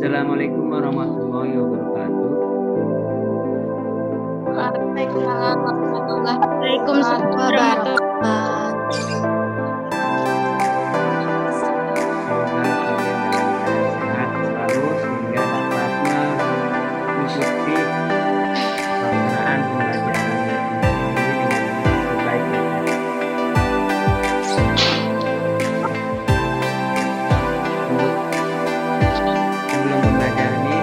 Assalamualaikum warahmatullahi wabarakatuh. Waalaikumsalam warahmatullahi Waalaikumsalam Semoga kalian dalam keadaan sehat selalu sehingga dapat mengikuti pelaksanaan pembelajaran ini dengan baik. Sebelum pembelajaran ini,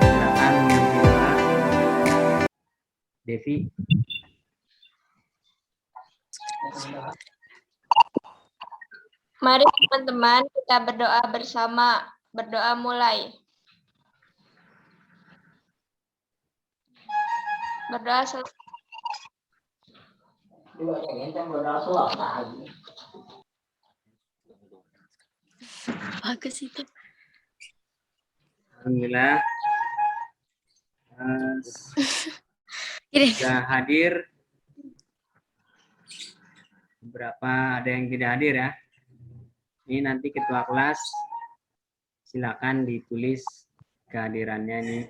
silakan menyimak Devi. Mari teman-teman kita berdoa bersama. Berdoa mulai. Berdoa selesai. Bagus itu. Alhamdulillah sudah hadir. Beberapa ada yang tidak hadir ya. Ini nanti ketua kelas silakan ditulis kehadirannya nih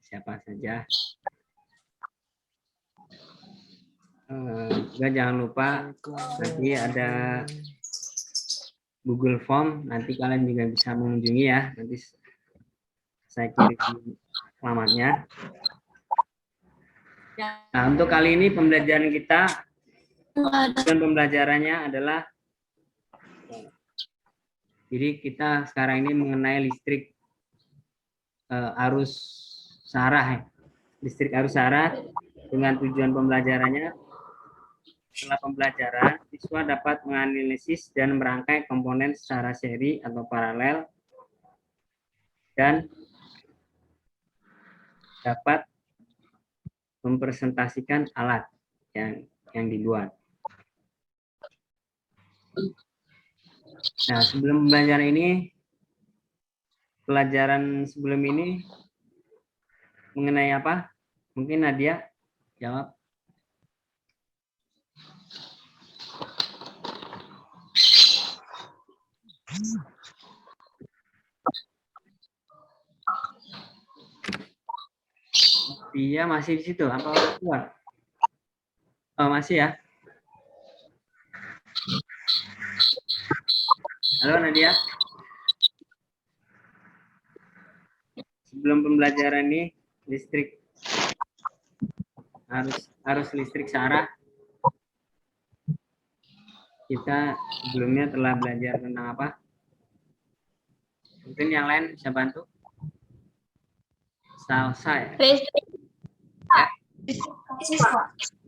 siapa saja. Juga jangan lupa nanti ada Google Form, nanti kalian juga bisa mengunjungi ya. Nanti saya kirim alamatnya. Nah, untuk kali ini pembelajaran kita, dan pembelajarannya adalah, jadi kita sekarang ini mengenai listrik arus searah, listrik arus searah, dengan tujuan pembelajarannya. Setelah pembelajaran, siswa dapat menganalisis dan merangkai komponen secara seri atau paralel dan dapat mempresentasikan alat yang dibuat. Nah, sebelum pembelajaran ini, pelajaran sebelum ini mengenai apa? Mungkin Nadia jawab. Dia masih di situ, apa udah keluar? Oh, masih ya. Halo Nadia. Sebelum pembelajaran ini, listrik harus listrik searah. Kita sebelumnya telah belajar tentang apa? Mungkin yang lain bisa bantu? Selesai.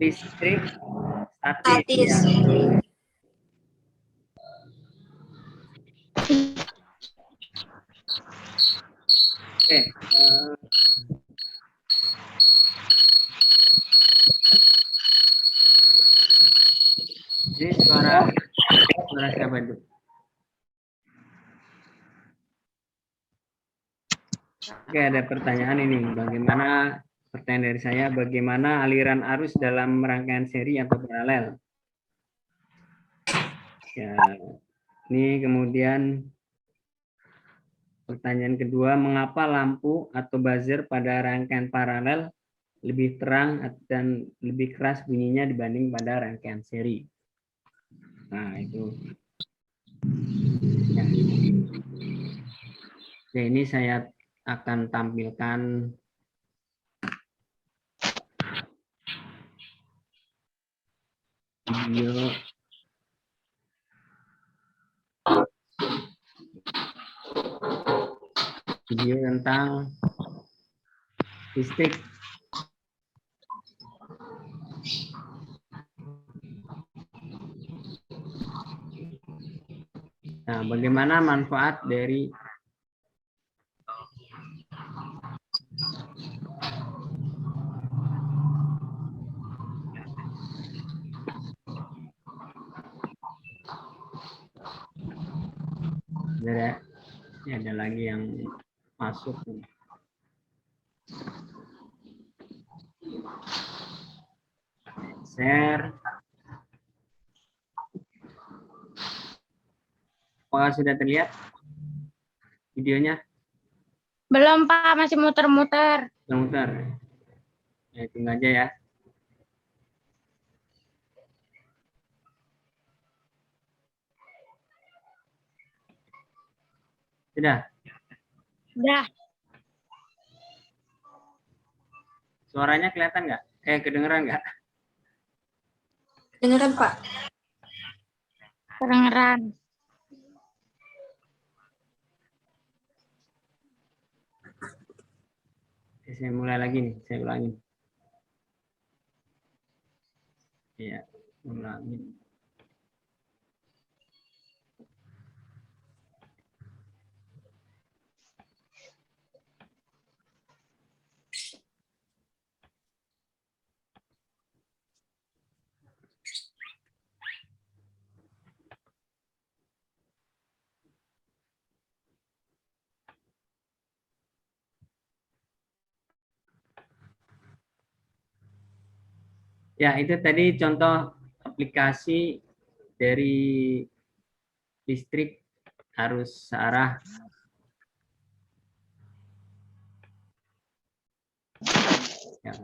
Listrik statis. Ya. Oke. Ini suara siapa itu? Oke, ada pertanyaan ini. Pertanyaan dari saya, bagaimana aliran arus dalam rangkaian seri atau paralel? Ya, ini kemudian pertanyaan kedua, mengapa lampu atau buzzer pada rangkaian paralel lebih terang dan lebih keras bunyinya dibanding pada rangkaian seri? Nah, itu. Ya. Oke, ini saya akan tampilkan video tentang listrik. Nah, bagaimana manfaat dari ini ada lagi yang masuk. Share. Apakah sudah terlihat videonya? Belum, Pak. Masih muter-muter. Muter. Ya, tunggu aja ya. Sudah? Udah. Suaranya kelihatan nggak? Kedengeran nggak? Dengeran, Pak. Kedengeran. Oke, saya mulai lagi nih. Saya ulangin. Iya, ulangin. Ya, itu tadi contoh aplikasi dari listrik arus searah. Ya.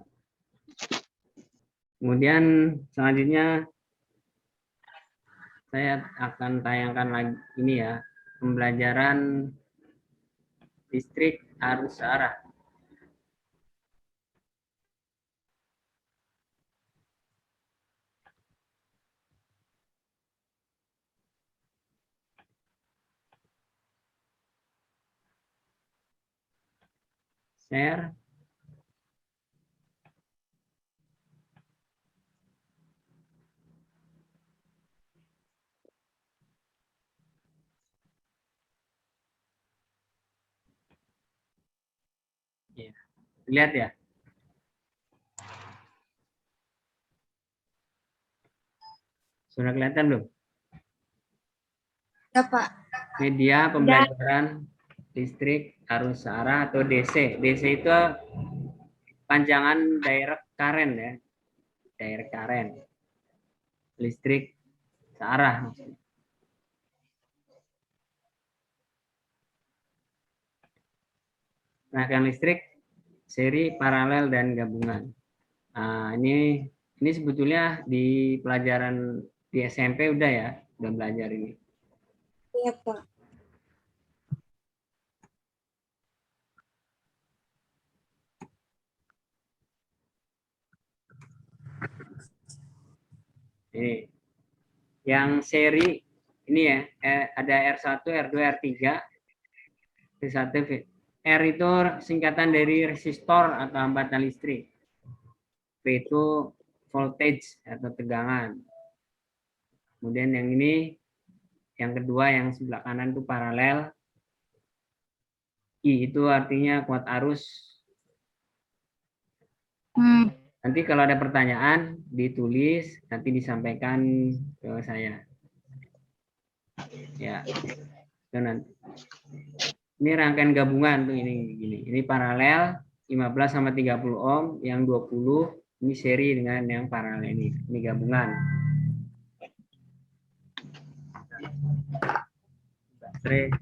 Kemudian selanjutnya saya akan tayangkan lagi ini ya, pembelajaran listrik arus searah. Share. Ya. Lihat ya. Sudah kelihatan belum? Ya, Pak. Media pembelajaran listrik arus searah atau DC. DC itu panjangan direct current ya. Direct current. Listrik searah maksudnya. Rangkaian listrik seri, paralel, dan gabungan. Nah, ini sebetulnya di pelajaran di SMP udah ya, udah belajar ini. Iya, Pak. Ini yang seri ini ya, ada R1, R2, R3, V1, V. R itu singkatan dari resistor atau hambatan listrik. V itu voltage atau tegangan. Kemudian yang ini, yang kedua yang sebelah kanan itu paralel. I itu artinya kuat arus. Nanti kalau ada pertanyaan ditulis, nanti disampaikan ke saya. Ya, itu nanti. Ini rangkaian gabungan tuh ini gini. Ini paralel 15 sama 30 ohm, yang 20 ini seri dengan yang paralel ini. Ini gabungan. Baterai.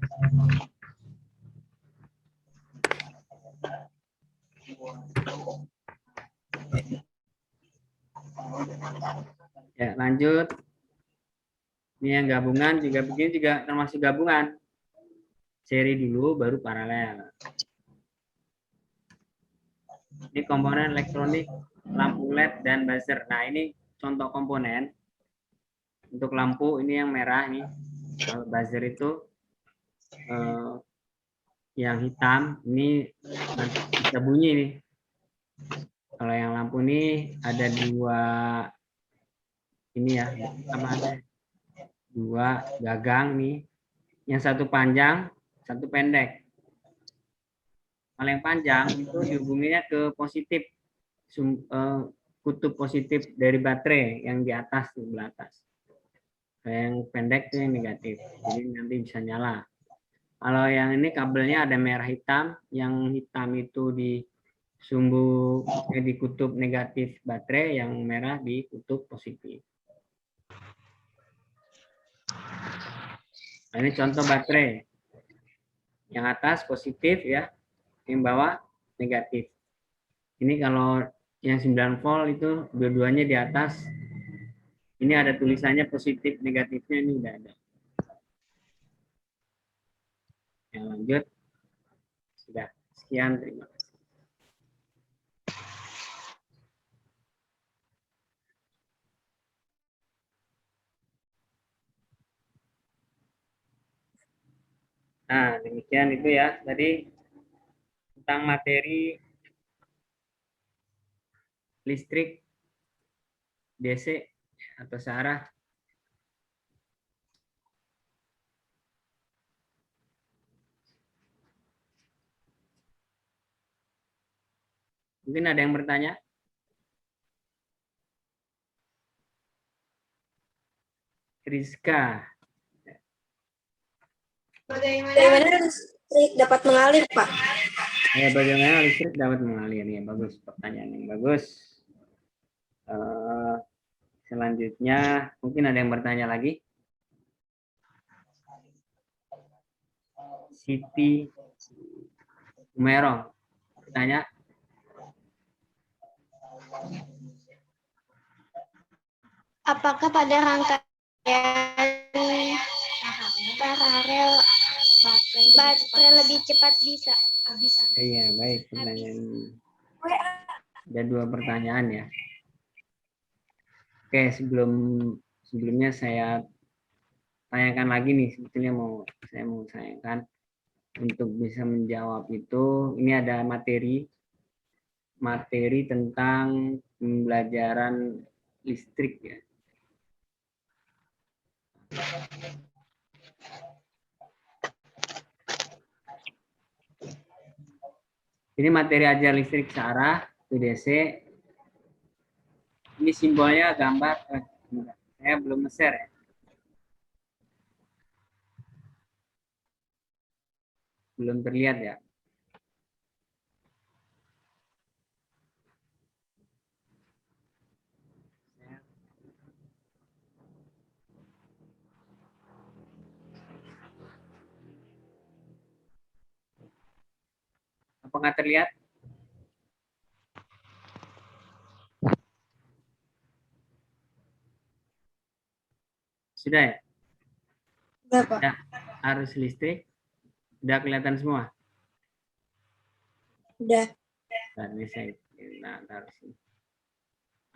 Ya, lanjut. Ini yang gabungan juga begini juga termasuk gabungan. Seri dulu baru paralel. Ini komponen elektronik, lampu LED dan buzzer. Nah, ini contoh komponen. Untuk lampu ini yang merah nih. Kalau buzzer itu yang hitam ini bisa bunyi nih. Kalau yang lampu ini ada dua ini ya, apa ada dua gagang nih. Yang satu panjang, satu pendek. Kalau yang panjang itu dihubunginya ke positif, kutub positif dari baterai yang di atas, di sebelah atas. Yang pendek itu yang negatif, jadi nanti bisa nyala. Kalau yang ini kabelnya ada merah hitam, yang hitam itu di sumbu di kutub negatif baterai, yang merah di kutub positif. Nah, ini contoh baterai. Yang atas positif ya, yang bawah negatif. Ini kalau yang 9 volt itu dua-duanya di atas. Ini ada tulisannya positif, negatifnya ini udah ada. Yang lanjut. Sudah. Sekian, terima kasih. Nah, demikian itu ya. Tadi tentang materi listrik DC atau searah. Mungkin ada yang bertanya? Rizka. Bagaimana listrik dapat mengalir, Pak? Ya, bagaimana listrik dapat mengalir? Ya, bagus. Pertanyaan yang bagus. Selanjutnya, mungkin ada yang bertanya lagi? Siti Umerong. Bertanya? Apakah pada rangkaian paralel baterai lebih cepat bisa? Iya, baik. Pertanyaan. Ada 2 pertanyaan ya. Oke, sebelumnya saya tanyakan lagi nih, sebetulnya saya mau tanyakan untuk bisa menjawab itu. Ini ada materi tentang pembelajaran listrik ya. Ini materi ajar listrik searah UDC. Ini simbolnya gambar. Saya belum nge-share ya. Belum terlihat ya. Apakah terlihat? Sudah ya? Sudah, Pak. Sudah. Arus listrik sudah kelihatan semua. Sudah.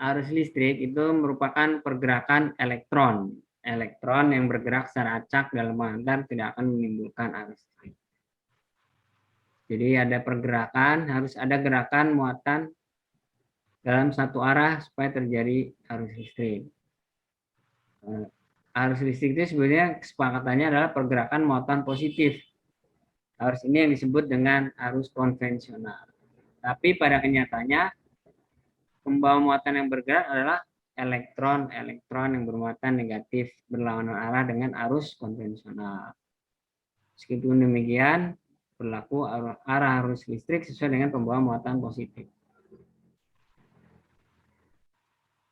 Arus listrik itu merupakan pergerakan elektron. Elektron yang bergerak secara acak dalam pengantar tidak akan menimbulkan arus listrik. Jadi ada pergerakan, harus ada gerakan muatan dalam satu arah supaya terjadi arus listrik. Arus listrik itu sebenarnya kesepakatannya adalah pergerakan muatan positif. Arus ini yang disebut dengan arus konvensional. Tapi pada kenyataannya pembawa muatan yang bergerak adalah elektron yang bermuatan negatif berlawanan arah dengan arus konvensional. Meskipun demikian, berlaku arah arus listrik sesuai dengan pembawa muatan positif.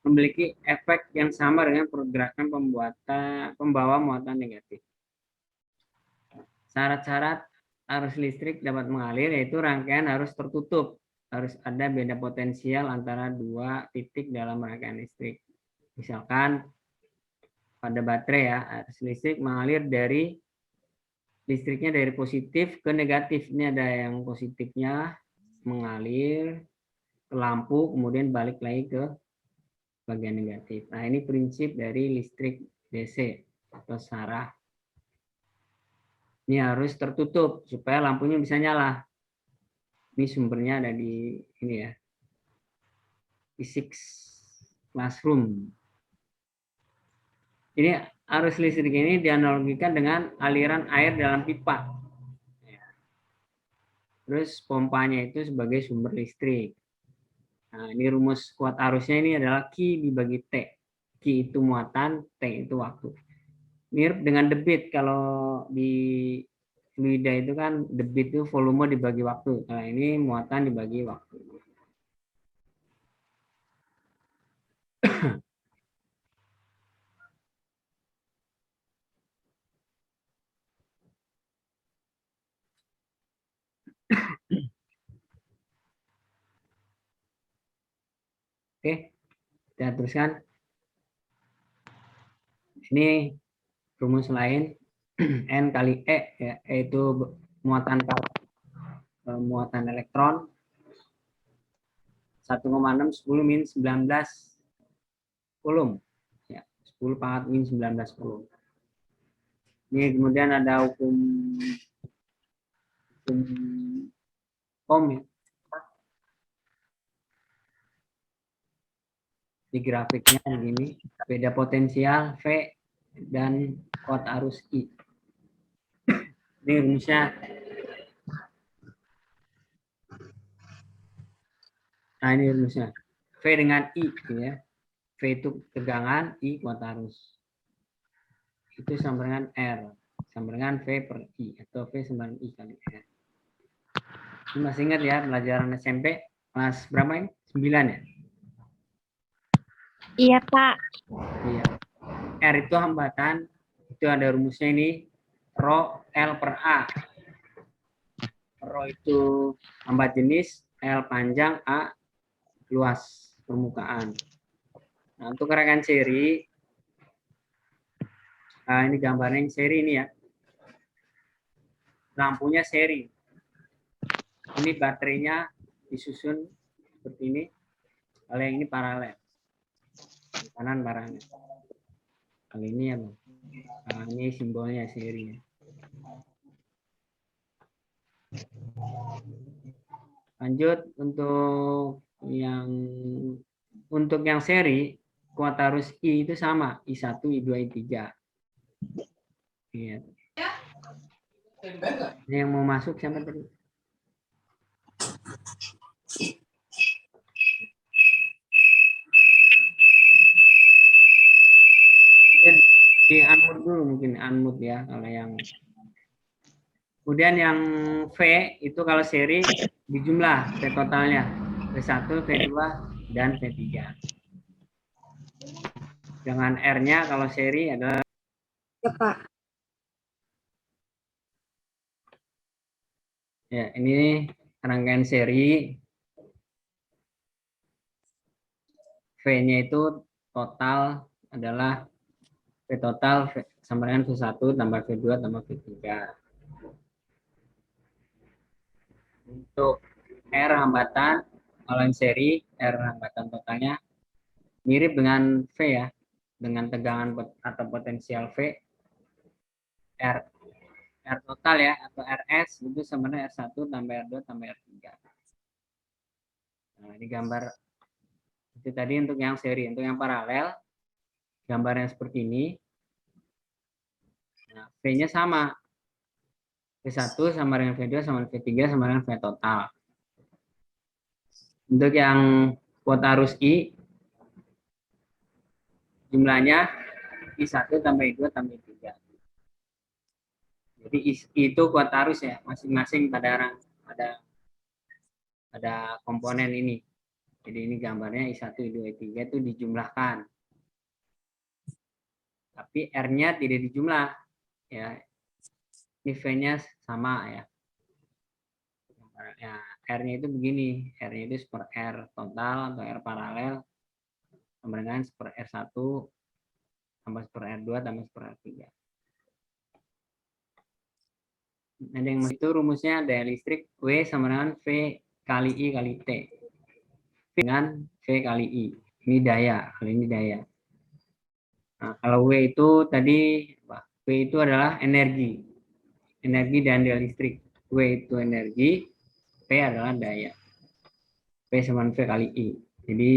Memiliki efek yang sama dengan pergerakan pembawa muatan negatif. Syarat-syarat arus listrik dapat mengalir yaitu rangkaian harus tertutup. Harus ada beda potensial antara 2 titik dalam rangkaian listrik. Misalkan pada baterai ya, arus listrik mengalir dari listriknya dari positif ke negatif. Ini ada yang positifnya mengalir ke lampu, kemudian balik lagi ke bagian negatif. Nah, ini prinsip dari listrik DC atau searah. Ini harus tertutup supaya lampunya bisa nyala. Ini sumbernya ada di ini ya. Physics classroom. Ini arus listrik ini dianalogikan dengan aliran air dalam pipa. Terus pompanya itu sebagai sumber listrik. Nah, ini rumus kuat arusnya ini adalah Q dibagi T. Q itu muatan, T itu waktu. Mirip dengan debit. Kalau di fluida itu kan debit itu volume dibagi waktu. Nah, ini muatan dibagi waktu. Oke, kita teruskan. Ini rumus lain, N kali E, ya, E itu muatan elektron, 1,6 10 min 19 kulum, ya, 10 pangkat min 19 kulum. Ini kemudian ada hukum Ohm, ya. Di grafiknya begini, beda potensial V dan kuat arus I. Ini rumusnya. Nah, ini rumusnya. V dengan I, ya. V itu tegangan, I kuat arus. Itu sama dengan R. Sama dengan V per I. Atau V sama dengan I kali R. Ini masih ingat ya, pelajaran SMP. Kelas berapa ini? 9 ya? Iya, Pak. Iya. R itu hambatan. Itu ada rumusnya ini. Rho L per A. Rho itu hambat jenis, L panjang, A luas permukaan. Nah, untuk rekan seri, nah ini gambarnya yang seri ini ya. Lampunya seri. Ini baterainya disusun seperti ini. Kalau yang ini paralel. Kanan paralel. Kalau ini ya, Bang. Nah, ini simbolnya seri. Lanjut untuk yang seri, kuat arus I itu sama, I1, I2, I3. Iya. Ini yang mau masuk siapa tadi? Di unmute dulu mungkin, unmute ya kalau yang. Kemudian yang V itu kalau seri dijumlah V totalnya, V1, V2, dan V3. Dengan R-nya kalau seri adalah Ya, Pak. ya, ini rangkaian seri. V-nya itu total adalah V total sama dengan V1 tambah V2 tambah V3. Untuk R hambatan, kalau yang seri, R hambatan totalnya mirip dengan V ya, dengan tegangan atau potensial V. R total ya, atau RS itu sama dengan R1 tambah R2 tambah R3. Nah, ini gambar itu tadi untuk yang seri. Untuk yang paralel, gambarnya seperti ini. Nah, V-nya sama. V1 sama dengan V2 sama dengan V3 sama dengan V total. Untuk yang kuat arus I, jumlahnya I1 tambah I2 tambah I3. Jadi itu kuat arus ya, masing-masing pada komponen ini. Jadi ini gambarnya I1, I2, I3 itu dijumlahkan. Tapi R-nya tidak dijumlah. Ya, ini V-nya sama ya. Ya, R-nya itu begini, R-nya itu per R total atau R paralel sama dengan per R1 tambah per R2 tambah per R3. Ada yang itu rumusnya daya listrik W sama dengan V kali I kali T. Dengan V kali I. Ini daya, kali ini daya. Nah, kalau W itu tadi, W itu adalah energi. Energi dan daya listrik. W itu energi, P adalah daya. P sama V kali I. Jadi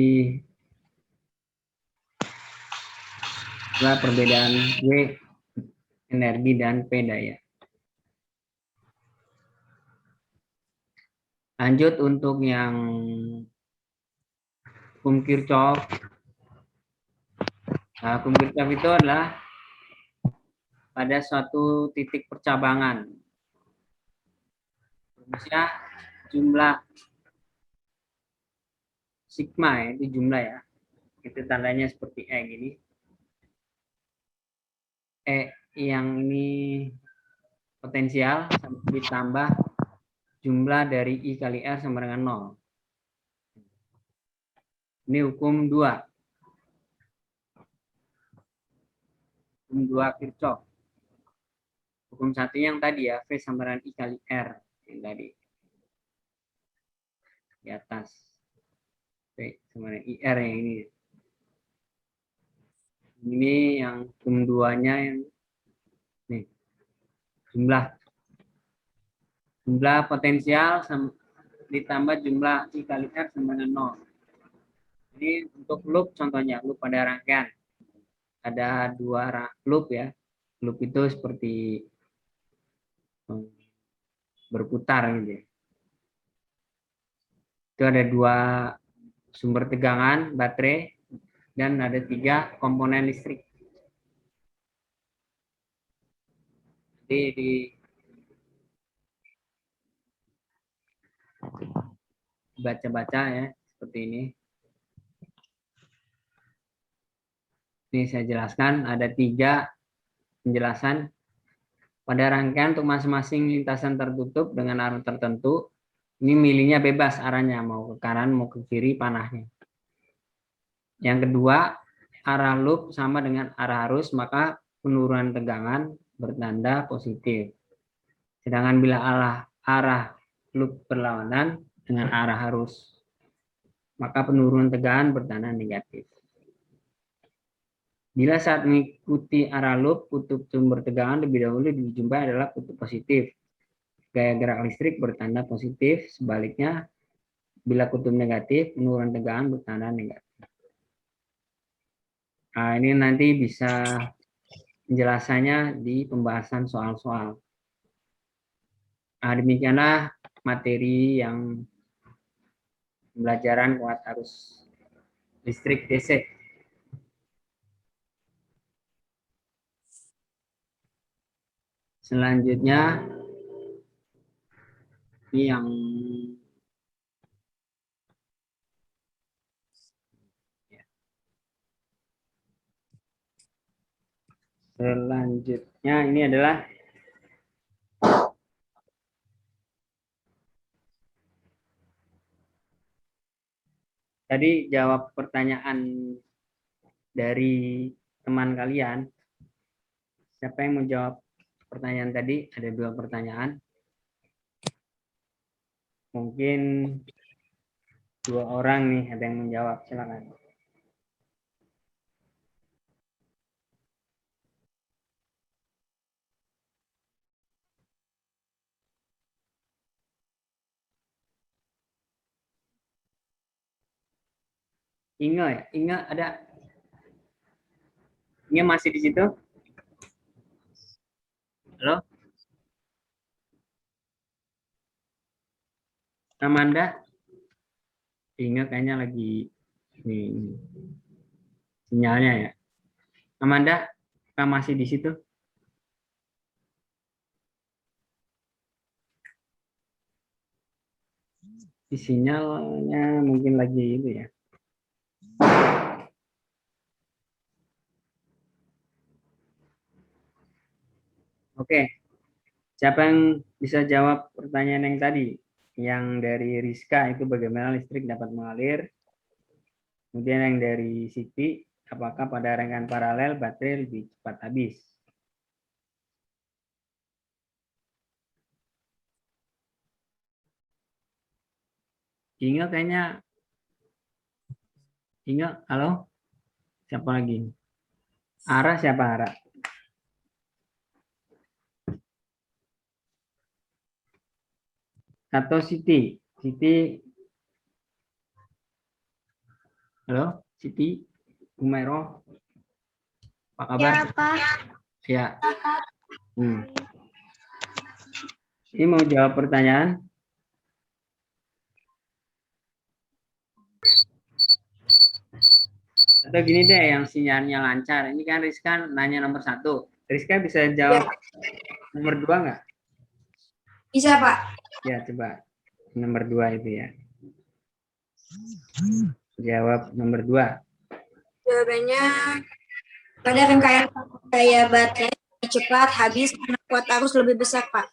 itulah perbedaan W energi dan P daya. Lanjut untuk yang hukum Kirchhoff. Nah, hukum Kirchhoff itu adalah pada suatu titik percabangan. Rumusnya jumlah sigma ya, itu jumlah ya. Itu tandanya seperti E gini. E yang ini potensial ditambah jumlah dari I kali R sama dengan 0. Ini hukum 2. Hukum 2 Kirchhoff. Hukum 1 yang tadi ya, V sama dengan I kali R. Yang tadi. Di atas. V sama dengan IR yang ini. Ini yang hukum 2-nya yang nih. Jumlah potensial ditambah jumlah I kali R sama dengan 0. Ini untuk loop contohnya, loop pada rangkaian. Ada 2 loop ya. Loop itu seperti berputar gitu ya. Itu ada 2 sumber tegangan, baterai, dan ada 3 komponen listrik. Jadi baca-baca ya, seperti ini. Ini saya jelaskan, ada 3 penjelasan. Pada rangkaian untuk masing-masing lintasan tertutup dengan arah tertentu, ini milihnya bebas arahnya, mau ke kanan, mau ke kiri panahnya. Yang kedua, arah loop sama dengan arah arus, maka penurunan tegangan bertanda positif. Sedangkan bila arah loop berlawanan dengan arah arus, maka penurunan tegangan bertanda negatif. Bila saat mengikuti arah loop, kutub sumber tegangan lebih dahulu dijumpai adalah kutub positif. Gaya gerak listrik bertanda positif, sebaliknya bila kutub negatif, penurunan tegangan bertanda negatif. Nah, ini nanti bisa penjelasannya di pembahasan soal-soal. Nah, demikianlah materi yang pembelajaran kuat arus listrik DC. Selanjutnya, ini yang selanjutnya ini adalah tadi jawab pertanyaan dari teman kalian. Siapa yang mau jawab pertanyaan tadi? Ada 2 pertanyaan. Mungkin 2 orang nih ada yang menjawab. Silakan. Inge ya? Inge ada? Inge masih di situ? Halo? Amanda? Inge kayaknya lagi nih sinyalnya ya. Amanda, kamu masih di situ? Di sinyalnya mungkin lagi itu ya. Oke, siapa yang bisa jawab pertanyaan yang tadi? Yang dari Rizka itu bagaimana listrik dapat mengalir? Kemudian yang dari Siti, apakah pada rangkaian paralel baterai lebih cepat habis? Ingat kayaknya. Ingat, halo? Siapa lagi? Ara siapa Ara? Atau Siti? Siti. Halo, Siti, Umairo. Apa kabar? Ya, Pak. Ya. Ini mau jawab pertanyaan? Atau gini deh, yang sinyalnya lancar. Ini kan Rizka nanya nomor 1. Rizka bisa jawab nomor 2 nggak? Bisa, Pak. Ya, coba. Nomor 2 itu ya. Jawab nomor 2. Jawabannya pada rangkaian daya baterai lebih cepat habis karena kuat arus lebih besar, Pak.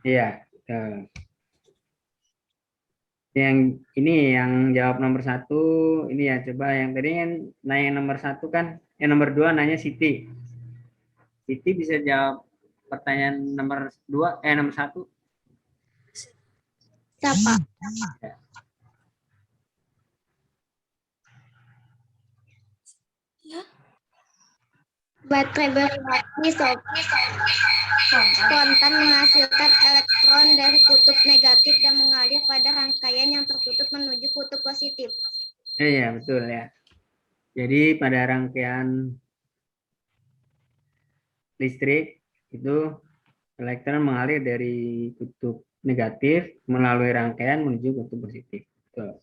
Iya. Yang ini yang jawab nomor 1 ini ya, coba yang tadi yang nanya nomor 1 kan, yang nomor 2 nanya Siti. Siti bisa jawab pertanyaan nomor 2 nomor 1. Siapa? Baterai bereaksi spontan menghasilkan elektron dari kutub negatif dan mengalir pada rangkaian yang tertutup menuju kutub positif. Iya, betul ya. Jadi pada rangkaian listrik itu elektron mengalir dari kutub negatif melalui rangkaian menuju kutub positif. Betul.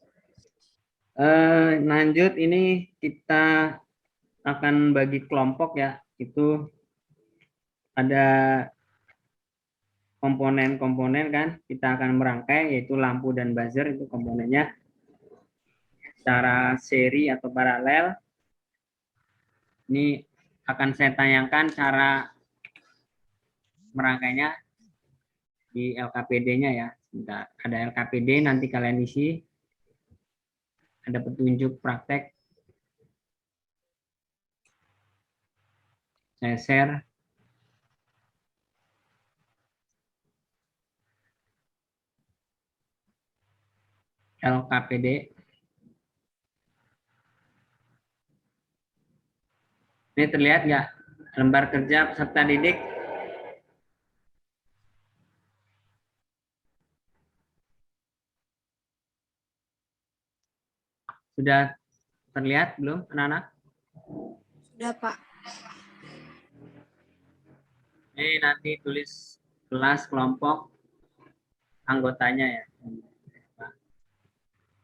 Lanjut, ini kita akan bagi kelompok ya. Itu ada komponen-komponen kan, kita akan merangkai yaitu lampu dan buzzer, itu komponennya secara seri atau paralel. Ini akan saya tayangkan cara merangkainya di LKPD-nya ya. Sebentar, ada LKPD, nanti kalian isi, ada petunjuk praktek. Saya share. LKPD. Ini terlihat nggak? Lembar kerja peserta didik. Sudah terlihat belum, anak-anak? Sudah, Pak. Ini nanti tulis kelas, kelompok, anggotanya ya.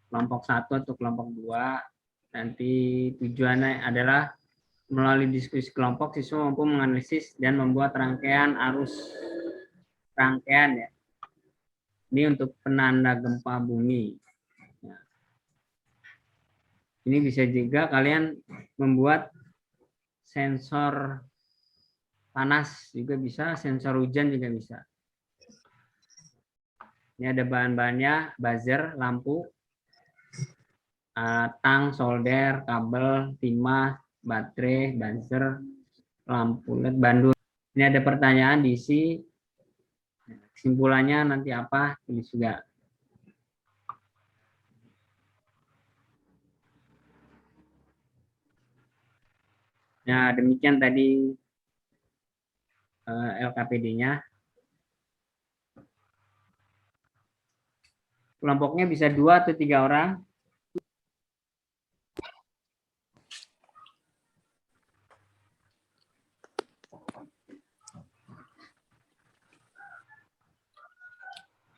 Kelompok 1 atau kelompok 2. Nanti tujuannya adalah melalui diskusi kelompok, siswa mampu menganalisis dan membuat rangkaian arus rangkaian ya. Ini untuk penanda gempa bumi. Nah, ini bisa juga kalian membuat sensor panas juga bisa, sensor hujan juga bisa. Ini ada bahan-bahannya, buzzer, lampu, tang, solder, kabel, timah, baterai, buzzer, lampu LED, bandul. Ini ada pertanyaan diisi. Kesimpulannya nanti apa? Tulis juga. Nah, demikian tadi LKPD-nya. Kelompoknya bisa 2 atau 3 orang.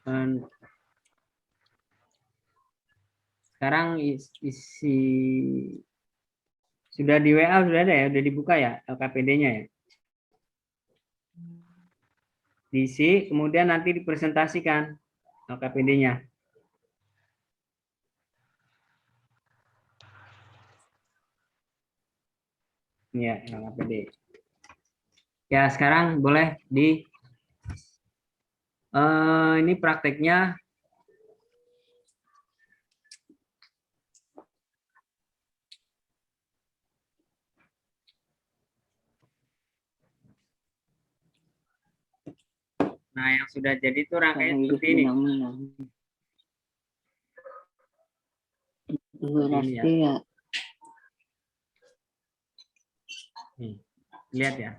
Dan sekarang isi sudah di WA, sudah ada ya, sudah dibuka ya LKPD-nya ya. Diisi, kemudian nanti dipresentasikan LKPD-nya. Ya, LKPD. Ya, sekarang boleh di ini prakteknya. Nah, yang sudah jadi itu rangkaian seperti ini. Ini ya. Nih, lihat ya.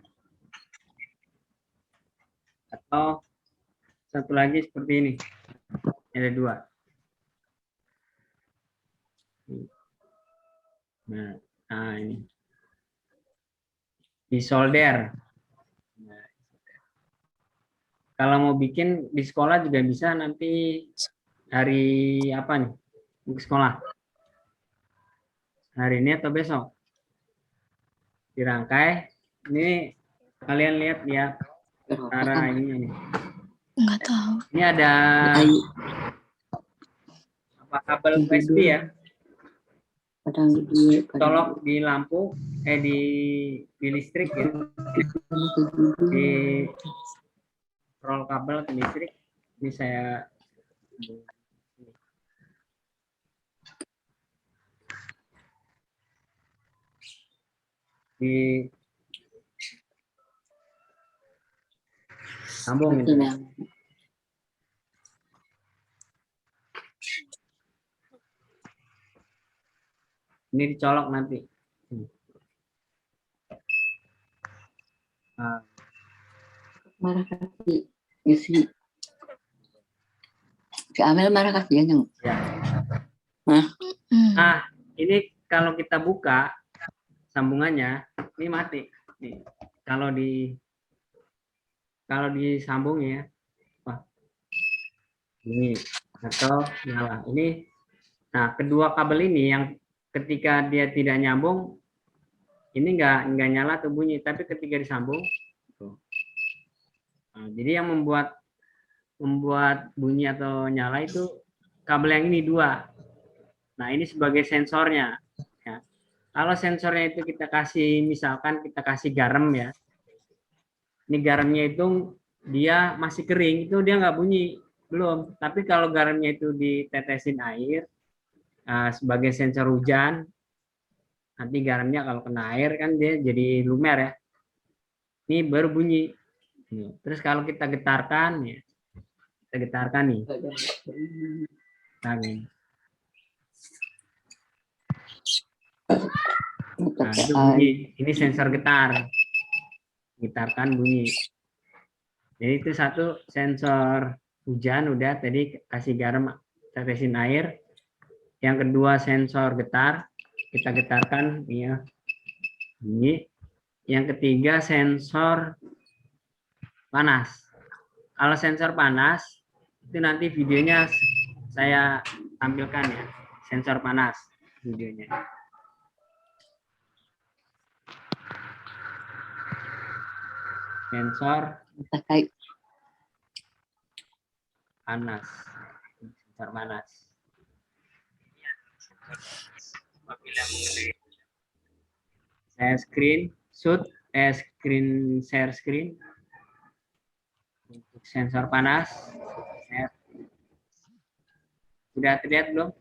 Atau satu lagi seperti ini. Ada 2. Nah, ini. Di solder. Nah, kalau mau bikin di sekolah juga bisa, nanti hari apa nih? Di sekolah. Hari ini atau besok. Dirangkai. Ini kalian lihat ya. Cara ini. Enggak tahu. Ini ada apa, kabel USB ya. Colok di lampu, di listrik ya. Di roll kabel ke listrik. Ini saya di sambung Betul, ini. Bang. Ini dicolok nanti. Nah, Marah kasih isi. Si Amel marah kasih yang. ya. Hah? Nah, ini kalau kita buka sambungannya, ini mati. Nih, kalau disambung ya, wah, ini atau nyala. Ini, nah kedua kabel ini yang ketika dia tidak nyambung, ini nggak nyala atau bunyi, tapi ketika disambung, tuh. Nah, jadi yang membuat bunyi atau nyala itu kabel yang ini dua. Nah ini sebagai sensornya. Ya. Kalau sensornya itu kita kasih, misalkan kita kasih garam ya. Ini garamnya itu dia masih kering, itu dia nggak bunyi, belum. Tapi kalau garamnya itu ditetesin air sebagai sensor hujan, nanti garamnya kalau kena air kan dia jadi lumer ya. Ini baru bunyi. Terus kalau kita getarkan ya, kita getarkan nih. Nah, itu bunyi. Ini sensor getar. Getarkan bunyi. Jadi itu satu sensor hujan udah tadi kasih garam, tetesin air. Yang kedua sensor getar, kita getarkan ya. Bunyi. Yang ketiga sensor panas. Kalau sensor panas itu nanti videonya saya tampilkan ya, sensor panas videonya. Sensor panas, sensor panas. Saya share screen untuk sensor panas. Sudah terlihat belum?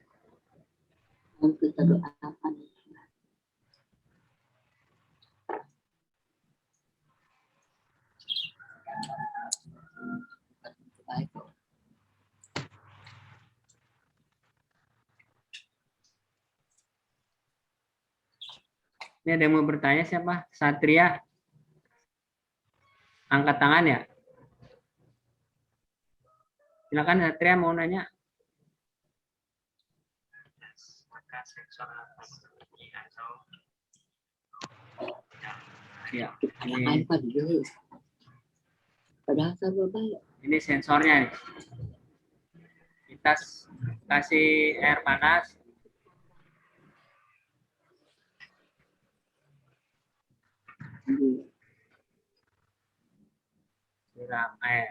Ini ada yang mau bertanya siapa? Satria? Angkat tangan ya? Silakan Satria mau nanya. Ya, ini sensornya nih. Kita kasih air panas. Siram air.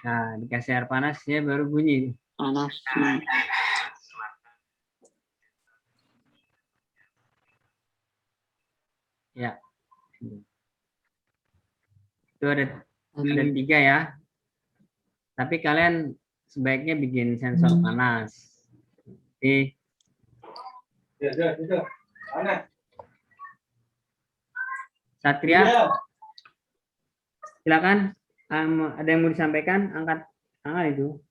Nah, dikasih air panas dia baru bunyi. Panas. Ya. Itu ada 3 ya. Tapi kalian sebaiknya bikin sensor panas. Oke. Satria, silakan. Ada yang mau disampaikan? Angkat tangan itu.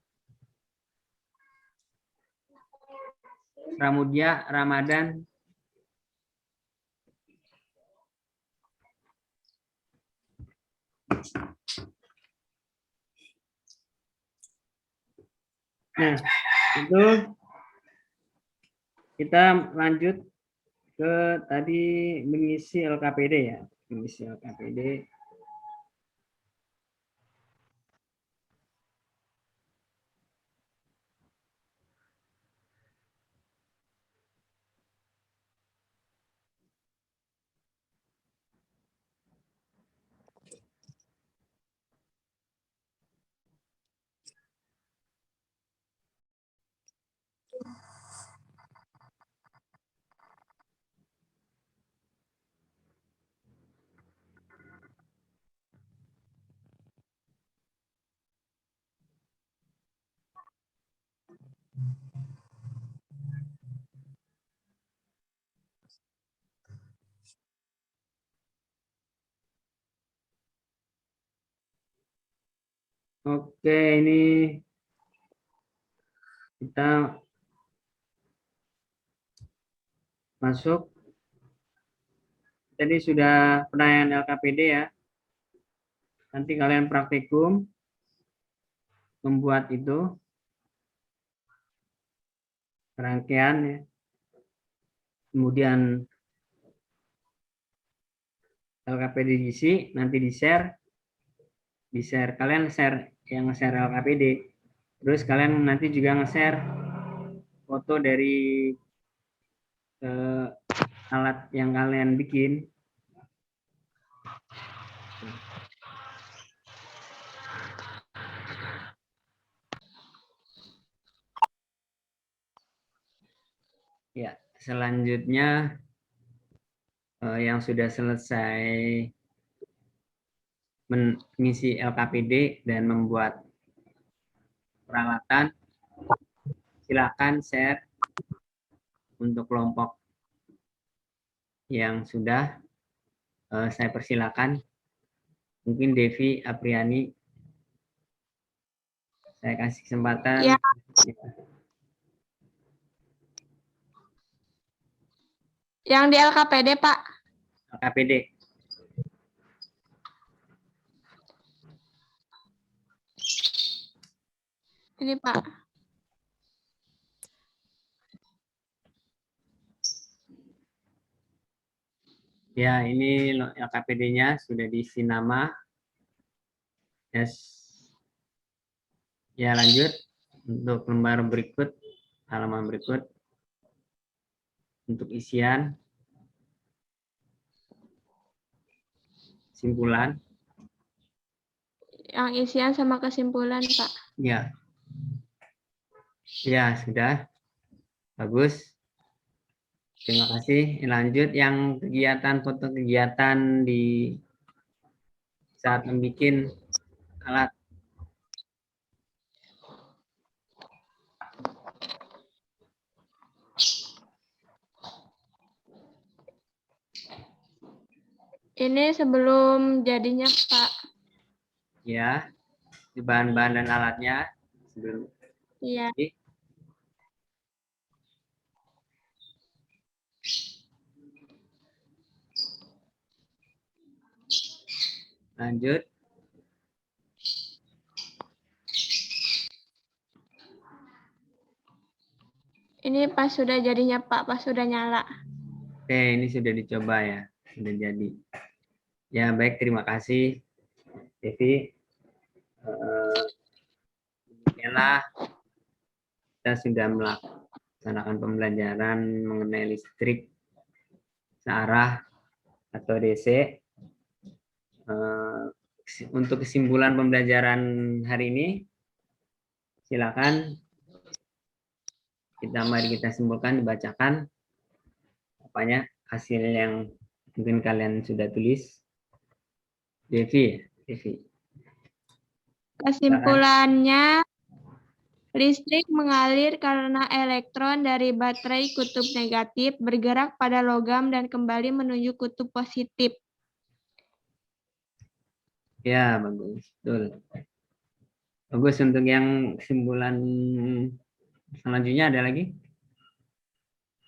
Pramudia, Ramadan. Nah, itu kita lanjut ke tadi mengisi LKPD ya. Mengisi LKPD. Oke, ini kita masuk. Jadi sudah penilaian LKPD ya. Nanti kalian praktikum membuat itu rangkaian ya. Kemudian LKPD diisi, nanti di-share kalian share yang nge-share LKPD. Terus kalian nanti juga nge-share foto dari alat yang kalian bikin. Ya, selanjutnya yang sudah selesai mengisi LKPD dan membuat peralatan, silakan share untuk kelompok yang sudah saya persilakan. Mungkin Devi Apriani, saya kasih kesempatan. Ya. Yang di LKPD, Pak. LKPD. Ini, Pak. Ya, ini LKPD-nya sudah diisi nama. Yes. Ya, lanjut untuk lembar berikut, halaman berikut. Untuk isian, kesimpulan. Yang isian sama kesimpulan, Pak. Ya. Ya, sudah. Bagus. Terima kasih. Lanjut yang kegiatan, foto kegiatan di saat membuat alat. Ini sebelum jadinya, Pak. Ya, di bahan-bahan dan alatnya sebelum. Iya. Lanjut. Ini pas sudah jadinya, Pak, pas sudah nyala. Oke, ini sudah dicoba ya, sudah jadi. Ya, baik, terima kasih, Devi. Demikianlah kita sudah melaksanakan pembelajaran mengenai listrik searah atau DC. Untuk kesimpulan pembelajaran hari ini, silakan mari kita simpulkan, dibacakan apanya hasil yang mungkin kalian sudah tulis. Devi. Kesimpulannya, listrik mengalir karena elektron dari baterai kutub negatif bergerak pada logam dan kembali menuju kutub positif. Ya, bagus. Betul. Bagus. Untuk yang kesimpulan selanjutnya ada lagi?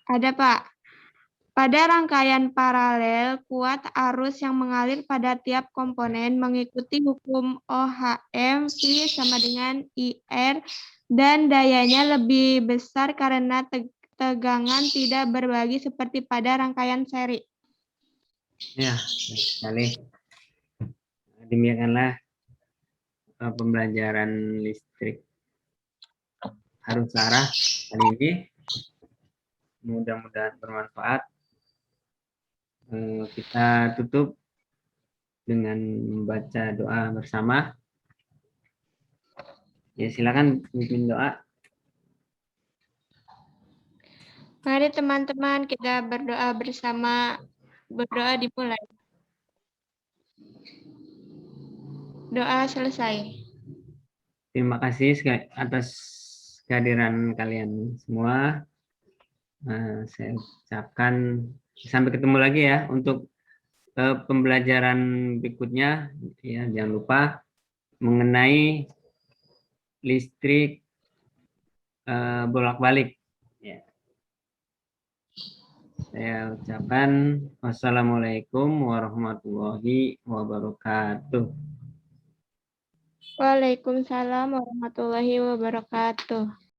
Ada, Pak. Pada rangkaian paralel, kuat arus yang mengalir pada tiap komponen mengikuti hukum OHM V sama dengan IR dan dayanya lebih besar karena tegangan tidak berbagi seperti pada rangkaian seri. Ya, baik sekali. Demikianlah pembelajaran listrik arus searah kali ini. Mudah-mudahan bermanfaat. Kita tutup dengan membaca doa bersama. Ya, silakan pimpin doa. Mari teman-teman kita berdoa bersama. Berdoa dimulai. Doa selesai. Terima kasih atas kehadiran kalian semua. Saya ucapkan sampai ketemu lagi ya untuk pembelajaran berikutnya. Ya, jangan lupa mengenai listrik bolak-balik. Ya. Saya ucapkan wassalamualaikum warahmatullahi wabarakatuh. Waalaikumsalam warahmatullahi wabarakatuh.